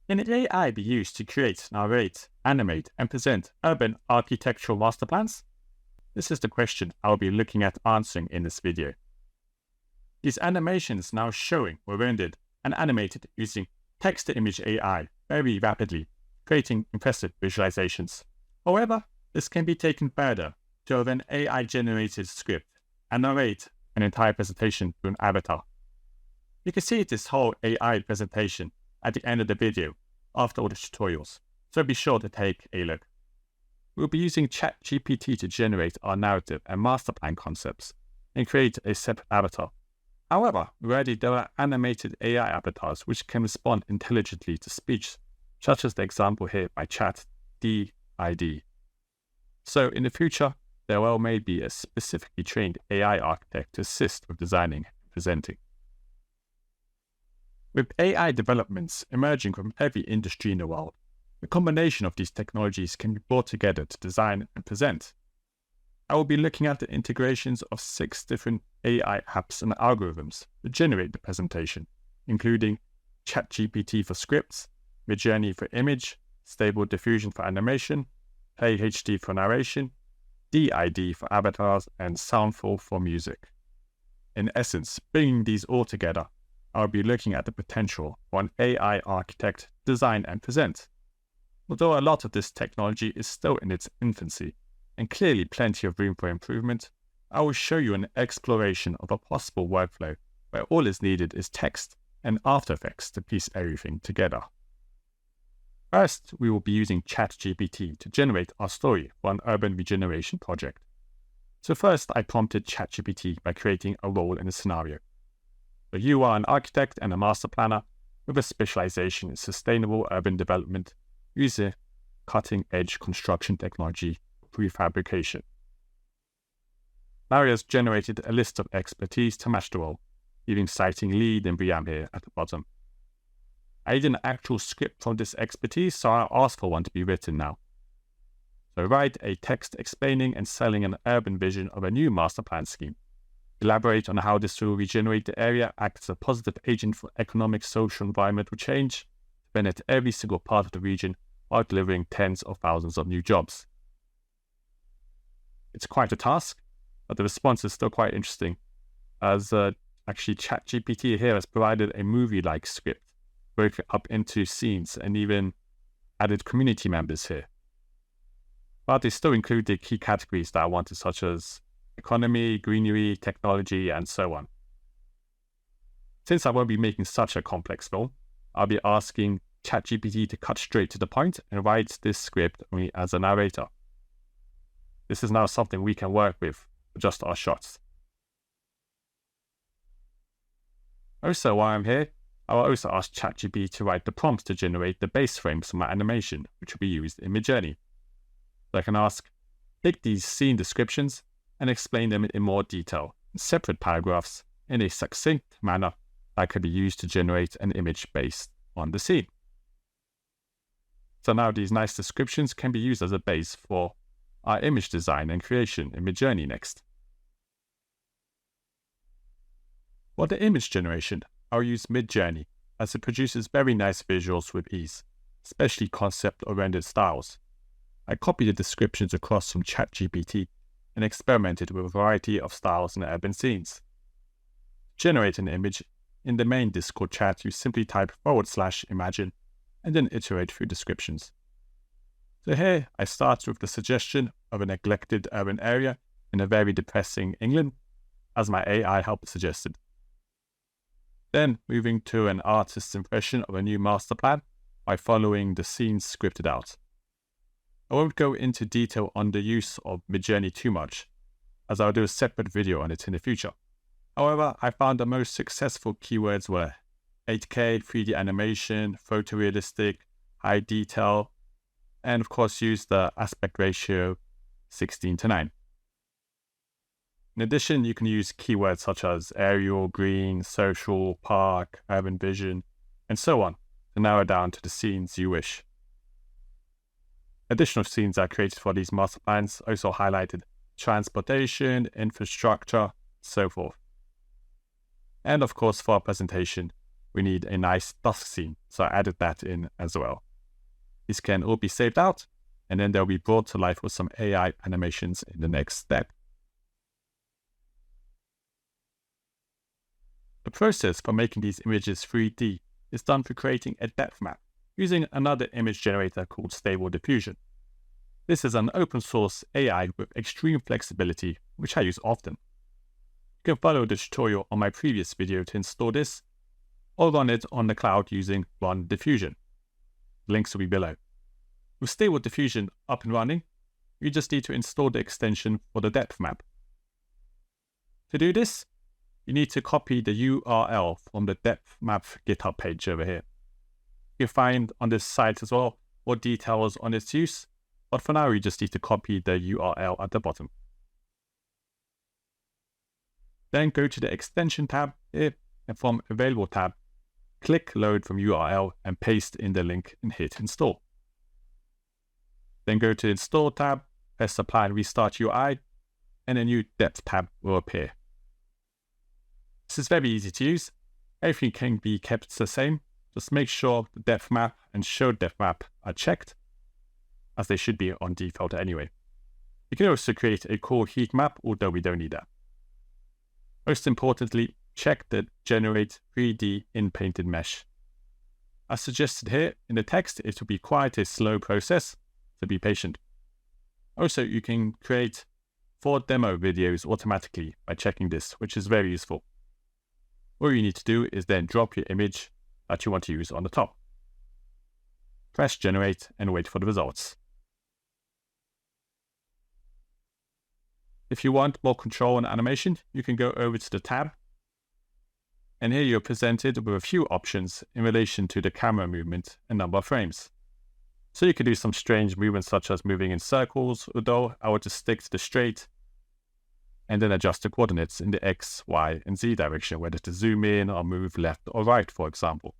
Can AI be used to create, narrate, animate, and present urban architectural master plans? This is the question I'll be looking at answering in this video. These animations now showing were rendered and animated using text-to-image AI very rapidly, creating impressive visualizations. However, this can be taken further to have an AI-generated script and narrate an entire presentation through an avatar. You can see this whole AI presentation at the end of the video after all the tutorials, so be sure to take a look. We'll be using ChatGPT to generate our narrative and master plan concepts and create a separate avatar. However, already there are animated AI avatars which can respond intelligently to speech, such as the example here by ChatGPT. So in the future, there well may be a specifically trained AI architect to assist with designing and presenting. With AI developments emerging from every industry in the world, the combination of these technologies can be brought together to design and present. I will be looking at the integrations of 6 different AI apps and algorithms to generate the presentation, including ChatGPT for scripts, Midjourney for image, Stable Diffusion for animation, play.ht for narration, DID for avatars, and Soundful for music. In essence, bringing these all together, I'll be looking at the potential for an AI architect to design and present. Although a lot of this technology is still in its infancy, and clearly plenty of room for improvement, I will show you an exploration of a possible workflow where all is needed is text and After Effects to piece everything together. First, we will be using ChatGPT to generate our story for an urban regeneration project. So first, I prompted ChatGPT by creating a role in a scenario. So you are an architect and a master planner with a specialization in sustainable urban development using cutting-edge construction technology prefabrication. Now it has generated a list of expertise to match the role, even citing lead and VM here at the bottom. I need an actual script from this expertise, so I'll ask for one to be written now. So write a text explaining and selling an urban vision of a new master plan scheme. Elaborate on how this will regenerate the area, act as a positive agent for economic, social, and environmental change, to benefit every single part of the region while delivering tens of thousands of new jobs. It's quite a task, but the response is still quite interesting, as actually ChatGPT here has provided a movie-like script, broken up into scenes and even added community members here. But they still include the key categories that I wanted, such as economy, greenery, technology, and so on. Since I won't be making such a complex film, I'll be asking ChatGPT to cut straight to the point and write this script only as a narrator. This is now something we can work with for just our shots. Also, while I'm here, I will also ask ChatGPT to write the prompts to generate the base frames for my animation, which will be used in Midjourney. So I can ask, take these scene descriptions and explain them in more detail, in separate paragraphs, in a succinct manner that could be used to generate an image based on the scene. So now these nice descriptions can be used as a base for our image design and creation in Midjourney next. For the image generation, I'll use Midjourney as it produces very nice visuals with ease, especially concept or rendered styles. I copied the descriptions across from ChatGPT and experimented with a variety of styles and urban scenes. To generate an image, in the main Discord chat you simply type /imagine and then iterate through descriptions. So here I start with the suggestion of a neglected urban area in a very depressing England, as my AI helper suggested. Then moving to an artist's impression of a new master plan by following the scenes scripted out. I won't go into detail on the use of Midjourney too much, as I'll do a separate video on it in the future. However, I found the most successful keywords were 8K, 3D animation, photorealistic, high detail, and of course use the aspect ratio 16:9. In addition, you can use keywords such as aerial, green, social, park, urban vision, and so on to narrow down to the scenes you wish. Additional scenes I created for these master plans also highlighted transportation, infrastructure, so forth. And of course, for our presentation, we need a nice dusk scene, so I added that in as well. These can all be saved out, and then they'll be brought to life with some AI animations in the next step. The process for making these images 3D is done through creating a depth map using another image generator called Stable Diffusion. This is an open source AI with extreme flexibility, which I use often. You can follow the tutorial on my previous video to install this, or run it on the cloud using Run Diffusion. Links will be below. With Stable Diffusion up and running, you just need to install the extension for the depth map. To do this, you need to copy the URL from the depth map GitHub page over here. You'll find on this site as well more details on its use, but for now you just need to copy the URL at the bottom. Then go to the extension tab here, and from Available tab, click Load from URL and paste in the link and hit Install. Then go to Install tab, press Apply and Restart UI, and a new Depth tab will appear. This is very easy to use. Everything can be kept the same. Just make sure the depth map and show depth map are checked, as they should be on default anyway. You can also create a cool heat map, although we don't need that. Most importantly, check the Generate 3D in Painted Mesh. As suggested here in the text, it will be quite a slow process, so be patient. Also, you can create 4 demo videos automatically by checking this, which is very useful. All you need to do is then drop your image that you want to use on the top. Press Generate and wait for the results. If you want more control and animation, you can go over to the tab. And here you're presented with a few options in relation to the camera movement and number of frames. So you can do some strange movements such as moving in circles, although I would just stick to the straight and then adjust the coordinates in the X, Y, and Z direction, whether to zoom in or move left or right, for example.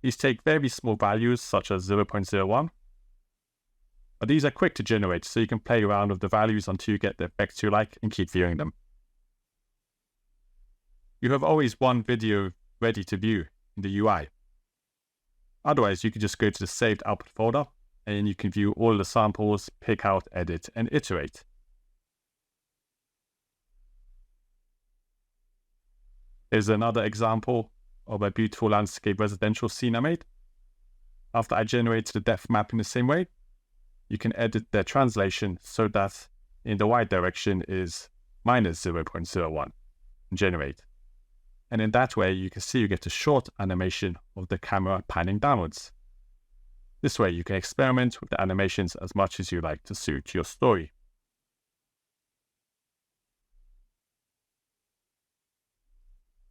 These take very small values such as 0.01, but these are quick to generate, so you can play around with the values until you get the effects you like and keep viewing them. You have always one video ready to view in the UI. Otherwise, you can just go to the saved output folder and you can view all the samples, pick out, edit, and iterate. Here's another example of a beautiful landscape residential scene I made. After I generated the depth map in the same way, you can edit the translation so that in the Y direction is minus 0.01 and generate. And in that way, you can see you get a short animation of the camera panning downwards. This way, you can experiment with the animations as much as you like to suit your story.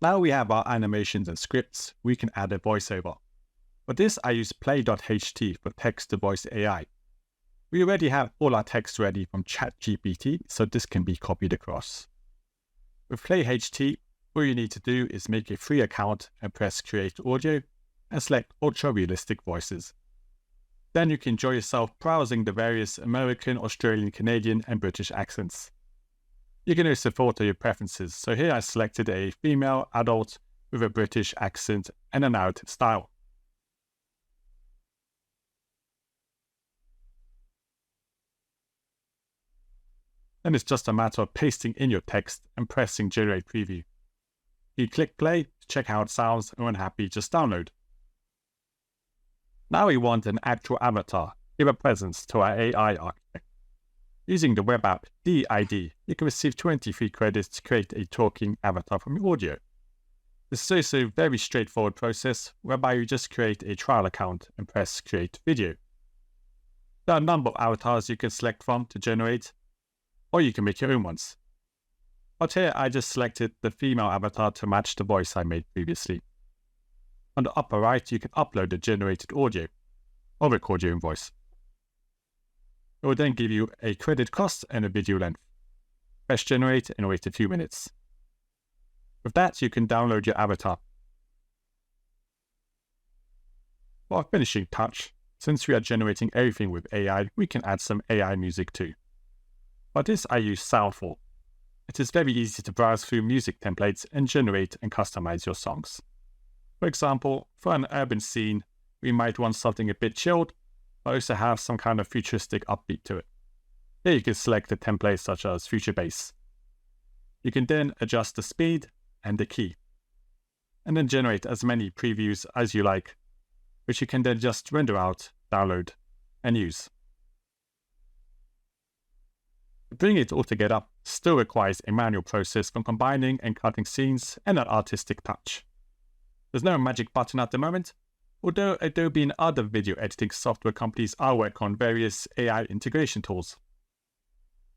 Now we have our animations and scripts, we can add a voiceover. For this, I use play.ht for text-to-voice AI. We already have all our text ready from ChatGPT, so this can be copied across. With play.ht, all you need to do is make a free account and press Create Audio and select Ultra Realistic Voices. Then you can enjoy yourself browsing the various American, Australian, Canadian, and British accents. You can also filter your preferences, so here I selected a female adult with a British accent and a narrative style. Then it's just a matter of pasting in your text and pressing Generate Preview. You click play to check how it sounds, and when happy, just download. Now we want an actual avatar, give a presence to our AI architect. Using the web app d-id, you can receive 23 credits to create a talking avatar from your audio. This is also a very straightforward process whereby you just create a trial account and press Create Video. There are a number of avatars you can select from to generate, or you can make your own ones. But here I just selected the female avatar to match the voice I made previously. On the upper right, you can upload the generated audio, or record your own voice. It will then give you a credit cost and a video length. Press Generate and wait a few minutes. With that, you can download your avatar. For a finishing touch, since we are generating everything with AI, we can add some AI music too. For this, I use Soundful. It is very easy to browse through music templates and generate and customize your songs. For example, for an urban scene, we might want something a bit chilled, but also have some kind of futuristic upbeat to it. Here you can select a template such as Future Base. You can then adjust the speed and the key, and then generate as many previews as you like, which you can then just render out, download, and use. Bringing it all together still requires a manual process from combining and cutting scenes and an artistic touch. There's no magic button at the moment, although Adobe and other video editing software companies are working on various AI integration tools.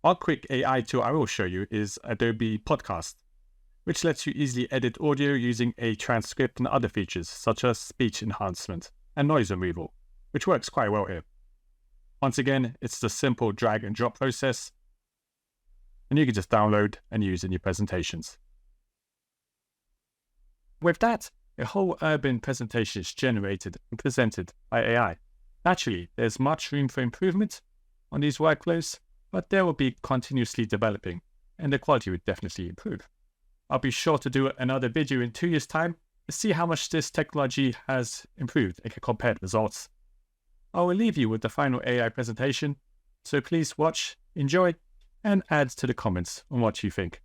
One quick AI tool I will show you is Adobe Podcast, which lets you easily edit audio using a transcript and other features such as speech enhancement and noise removal, which works quite well here. Once again, it's the simple drag and drop process, and you can just download and use in your presentations. With that, a whole urban presentation is generated and presented by AI. Naturally, there's much room for improvement on these workflows, but they will be continuously developing, and the quality would definitely improve. I'll be sure to do another video in 2 years' time to see how much this technology has improved and can compare results. I will leave you with the final AI presentation, so please watch, enjoy, and add to the comments on what you think.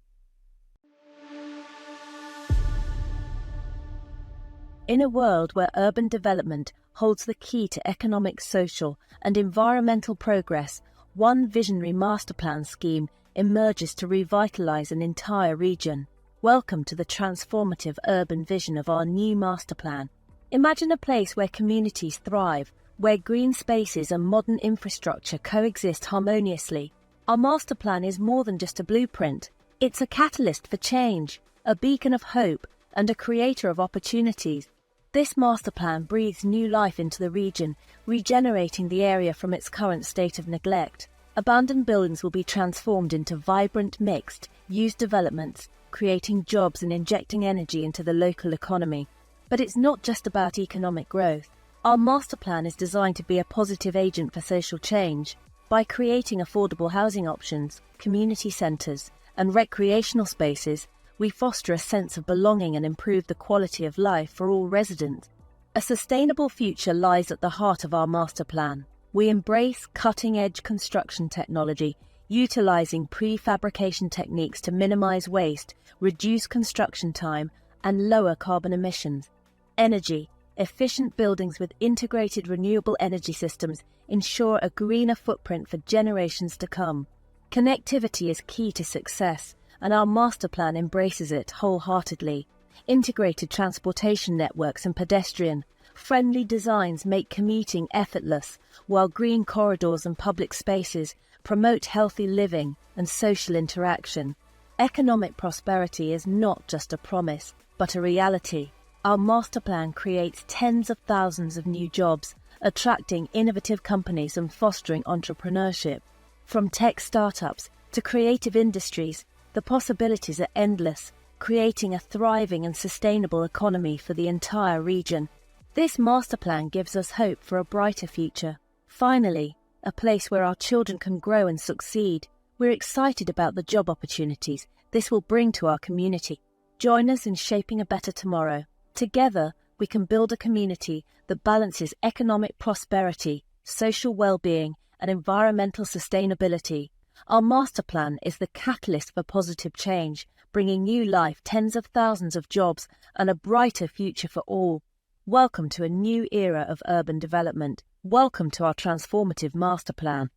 In a world where urban development holds the key to economic, social, and environmental progress, one visionary masterplan scheme emerges to revitalize an entire region. Welcome to the transformative urban vision of our new masterplan. Imagine a place where communities thrive, where green spaces and modern infrastructure coexist harmoniously. Our masterplan is more than just a blueprint. It's a catalyst for change, a beacon of hope, and a creator of opportunities. This masterplan breathes new life into the region, regenerating the area from its current state of neglect. Abandoned buildings will be transformed into vibrant, mixed-use developments, creating jobs and injecting energy into the local economy. But it's not just about economic growth. Our masterplan is designed to be a positive agent for social change. By creating affordable housing options, community centres, and recreational spaces, we foster a sense of belonging and improve the quality of life for all residents. A sustainable future lies at the heart of our masterplan. We embrace cutting-edge construction technology, utilising prefabrication techniques to minimise waste, reduce construction time, and lower carbon emissions. Energy. Efficient buildings with integrated renewable energy systems ensure a greener footprint for generations to come. Connectivity is key to success, and our masterplan embraces it wholeheartedly. Integrated transportation networks and pedestrian-friendly designs make commuting effortless, while green corridors and public spaces promote healthy living and social interaction. Economic prosperity is not just a promise, but a reality. Our masterplan creates tens of thousands of new jobs, attracting innovative companies and fostering entrepreneurship. From tech startups to creative industries, the possibilities are endless, creating a thriving and sustainable economy for the entire region. This masterplan gives us hope for a brighter future. Finally, a place where our children can grow and succeed. We're excited about the job opportunities this will bring to our community. Join us in shaping a better tomorrow. Together, we can build a community that balances economic prosperity, social well-being, and environmental sustainability. Our masterplan is the catalyst for positive change, bringing new life, tens of thousands of jobs, and a brighter future for all. Welcome to a new era of urban development. Welcome to our transformative masterplan.